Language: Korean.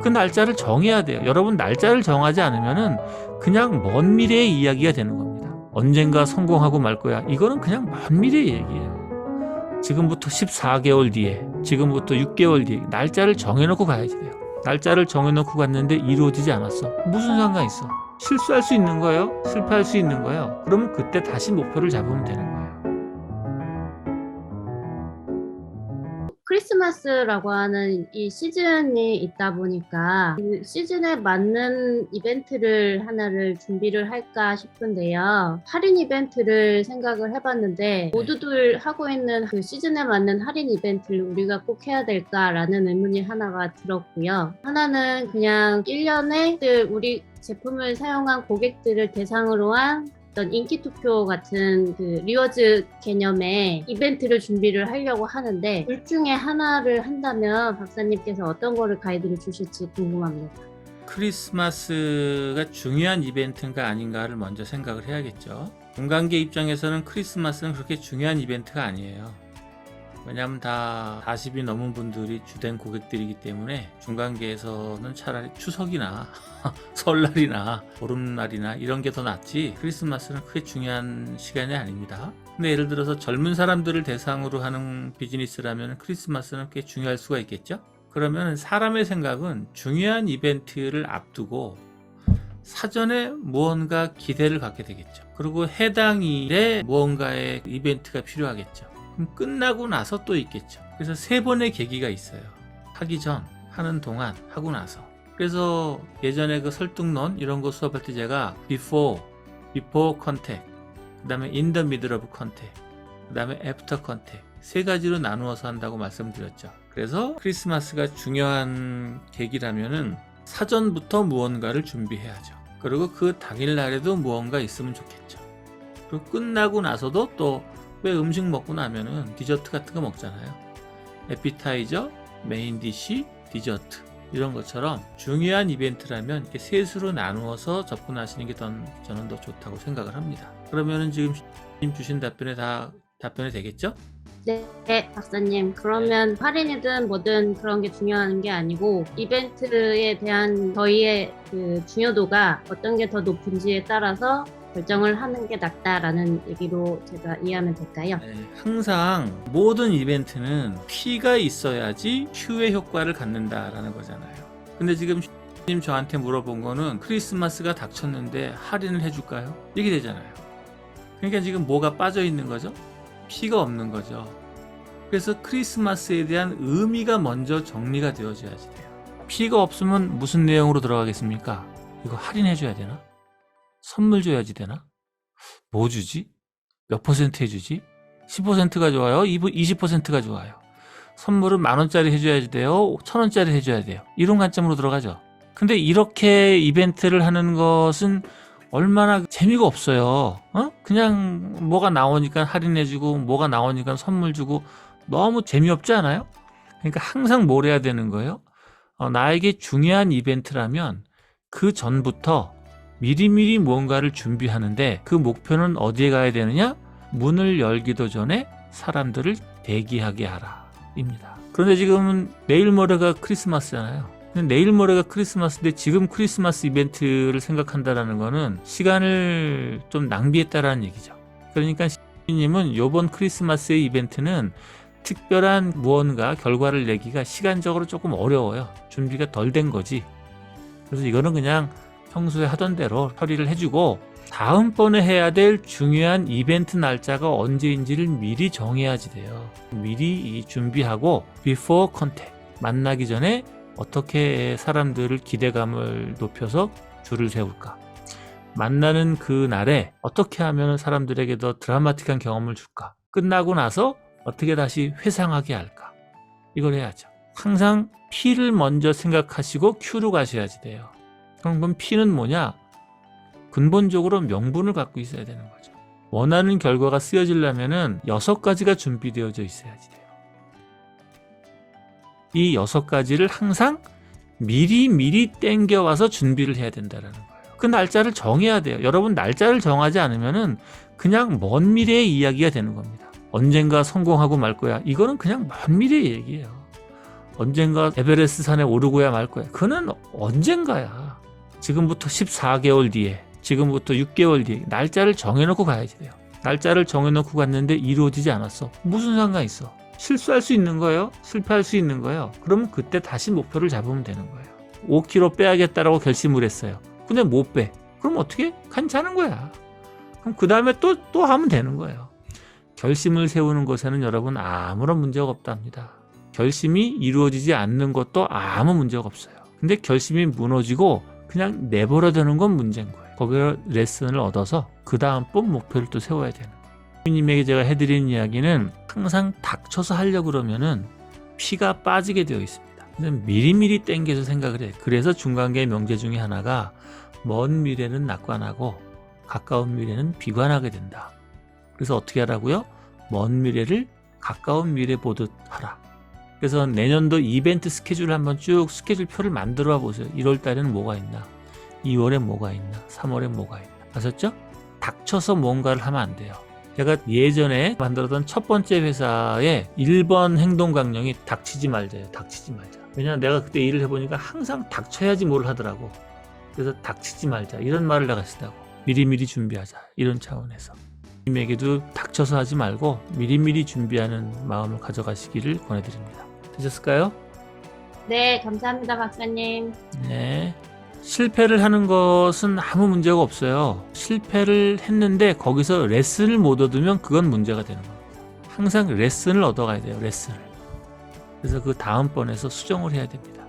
그 날짜를 정해야 돼요. 여러분 날짜를 정하지 않으면은 그냥 먼 미래의 이야기가 되는 겁니다. 언젠가 성공하고 말 거야. 이거는 그냥 먼 미래의 얘기예요. 지금부터 14개월 뒤에, 지금부터 6개월 뒤에 날짜를 정해놓고 가야지 돼요. 날짜를 정해놓고 갔는데 이루어지지 않았어. 무슨 상관 있어? 실수할 수 있는 거예요. 실패할 수 있는 거예요. 그러면 그때 다시 목표를 잡으면 되는 거예요. 크리스마스라고 하는 이 시즌이 있다 보니까 그 시즌에 맞는 이벤트를 하나를 준비를 할까 싶은데요. 할인 이벤트를 생각을 해봤는데 모두들 하고 있는 그 시즌에 맞는 할인 이벤트를 우리가 꼭 해야 될까라는 의문이 하나가 들었고요. 하나는 그냥 1년에 우리 제품을 사용한 고객들을 대상으로 한 어떤 인기 투표 같은 그 리워즈 개념의 이벤트를 준비를 하려고 하는데 둘 중에 하나를 한다면 박사님께서 어떤 거를 가이드를 주실지 궁금합니다. 크리스마스가 중요한 이벤트인가 아닌가를 먼저 생각을 해야겠죠. 중간계 입장에서는 크리스마스는 그렇게 중요한 이벤트가 아니에요. 왜냐하면 다 40이 넘은 분들이 주된 고객들이기 때문에 중간계에서는 차라리 추석이나 설날이나 보름날이나 이런 게 더 낫지 크리스마스는 크게 중요한 시간이 아닙니다. 근데 예를 들어서 젊은 사람들을 대상으로 하는 비즈니스라면 크리스마스는 꽤 중요할 수가 있겠죠. 그러면 사람의 생각은 중요한 이벤트를 앞두고 사전에 무언가 기대를 갖게 되겠죠. 그리고 해당 일에 무언가의 이벤트가 필요하겠죠. 그럼 끝나고 나서 또 있겠죠. 그래서 3번의 계기가 있어요. 하기 전, 하는 동안, 하고 나서. 그래서 예전에 그 설득론 이런 거 수업할 때 제가 before contact, 그 다음에 in the middle of contact, 그 다음에 after contact 3가지로 나누어서 한다고 말씀드렸죠. 그래서 크리스마스가 중요한 계기라면은 사전부터 무언가를 준비해야죠. 그리고 그 당일날에도 무언가 있으면 좋겠죠. 그리고 끝나고 나서도 또 왜 음식 먹고 나면은 디저트 같은 거 먹잖아요. 에피타이저, 메인 디시, 디저트 이런 것처럼 중요한 이벤트라면 이렇게 셋으로 나누어서 접근하시는 게 저는 더 좋다고 생각을 합니다. 그러면은 지금 주신 답변이 되겠죠? 네, 박사님. 그러면 할인이든 뭐든 그런 게 중요한 게 아니고 이벤트에 대한 저희의 그 중요도가 어떤 게 더 높은지에 따라서 결정을 하는 게 낫다라는 얘기로 제가 이해하면 될까요? 네, 항상 모든 이벤트는 P가 있어야지 Q의 효과를 갖는다라는 거잖아요. 근데 지금 님 저한테 물어본 거는 크리스마스가 닥쳤는데 할인을 해줄까요? 이게 되잖아요. 그러니까 지금 뭐가 빠져 있는 거죠? P가 없는 거죠. 그래서 크리스마스에 대한 의미가 먼저 정리가 되어져야지 돼요. P가 없으면 무슨 내용으로 들어가겠습니까? 이거 할인해줘야 되나? 선물 줘야지 되나? 뭐 주지? 몇 퍼센트 해주지? 10%가 좋아요? 20%가 좋아요? 선물은 10,000원짜리 해줘야 돼요? 1,000원짜리 해줘야 돼요? 이런 관점으로 들어가죠. 근데 이렇게 이벤트를 하는 것은 얼마나 재미가 없어요. 그냥 뭐가 나오니까 할인해주고 뭐가 나오니까 선물 주고 너무 재미없지 않아요? 그러니까 항상 뭘 해야 되는 거예요? 나에게 중요한 이벤트라면 그 전부터 미리미리 무언가를 준비하는데 그 목표는 어디에 가야 되느냐? 문을 열기도 전에 사람들을 대기하게 하라 입니다. 그런데 지금은 내일 모레가 크리스마스잖아요. 내일 모레가 크리스마스인데 지금 크리스마스 이벤트를 생각한다는 거는 시간을 좀 낭비했다라는 얘기죠. 그러니까 님은 이번 크리스마스의 이벤트는 특별한 무언가 결과를 내기가 시간적으로 조금 어려워요. 준비가 덜 된 거지. 그래서 이거는 그냥 평소에 하던 대로 처리를 해주고 다음번에 해야 될 중요한 이벤트 날짜가 언제인지를 미리 정해야지 돼요. 미리 준비하고 before contact 만나기 전에 어떻게 사람들을 기대감을 높여서 줄을 세울까? 만나는 그 날에 어떻게 하면 사람들에게 더 드라마틱한 경험을 줄까? 끝나고 나서 어떻게 다시 회상하게 할까? 이걸 해야죠. 항상 P를 먼저 생각하시고 Q로 가셔야지 돼요. 그럼 P는 뭐냐? 근본적으로 명분을 갖고 있어야 되는 거죠. 원하는 결과가 쓰여지려면은 6가지가 준비되어져 있어야지 돼요. 이 6가지를 항상 미리 땡겨와서 준비를 해야 된다는 거예요. 그 날짜를 정해야 돼요. 여러분 날짜를 정하지 않으면은 그냥 먼 미래의 이야기가 되는 겁니다. 언젠가 성공하고 말 거야. 이거는 그냥 먼 미래의 얘기예요. 언젠가 에베레스트 산에 오르고야 말 거야. 그는 언젠가야. 지금부터 14개월 뒤에, 지금부터 6개월 뒤에 날짜를 정해놓고 가야지 돼요. 날짜를 정해놓고 갔는데 이루어지지 않았어. 무슨 상관 있어? 실수할 수 있는 거예요. 실패할 수 있는 거예요. 그러면 그때 다시 목표를 잡으면 되는 거예요. 5kg 빼야겠다라고 결심을 했어요. 근데 못 빼. 그럼 어떻게? 괜찮은 거야. 그럼 그 다음에 또 하면 되는 거예요. 결심을 세우는 것에는 여러분 아무런 문제가 없답니다. 결심이 이루어지지 않는 것도 아무 문제가 없어요. 근데 결심이 무너지고 그냥 내버려 두는 건 문제인 거예요. 거기서 레슨을 얻어서 그 다음번 목표를 또 세워야 되는 거예요. 님에게 제가 해드린 이야기는 항상 닥쳐서 하려고 그러면은 피가 빠지게 되어 있습니다. 미리미리 땡겨서 생각을 해요. 그래서 중간계 명제 중에 하나가 먼 미래는 낙관하고 가까운 미래는 비관하게 된다. 그래서 어떻게 하라고요? 먼 미래를 가까운 미래 보듯 하라. 그래서 내년도 이벤트 스케줄을 한번 쭉 스케줄표를 만들어 보세요. 1월 달에는 뭐가 있나? 2월에 뭐가 있나? 3월에 뭐가 있나? 아셨죠? 닥쳐서 뭔가를 하면 안 돼요. 제가 예전에 만들었던 첫 번째 회사의 1번 행동 강령이 닥치지 말자예요. 닥치지 말자. 왜냐하면 내가 그때 일을 해보니까 항상 닥쳐야지 뭘 하더라고. 그래서 닥치지 말자. 이런 말을 내가 쓰다고. 미리미리 준비하자. 이런 차원에서. 님에게도 닥쳐서 하지 말고 미리미리 준비하는 마음을 가져가시기를 권해드립니다. 되셨을까요? 네, 감사합니다, 박사님. 네. 실패를 하는 것은 아무 문제가 없어요. 실패를 했는데 거기서 레슨을 못 얻으면 그건 문제가 되는 겁니다. 항상 레슨을 얻어가야 돼요. 레슨을. 그래서 그 다음번에서 수정을 해야 됩니다.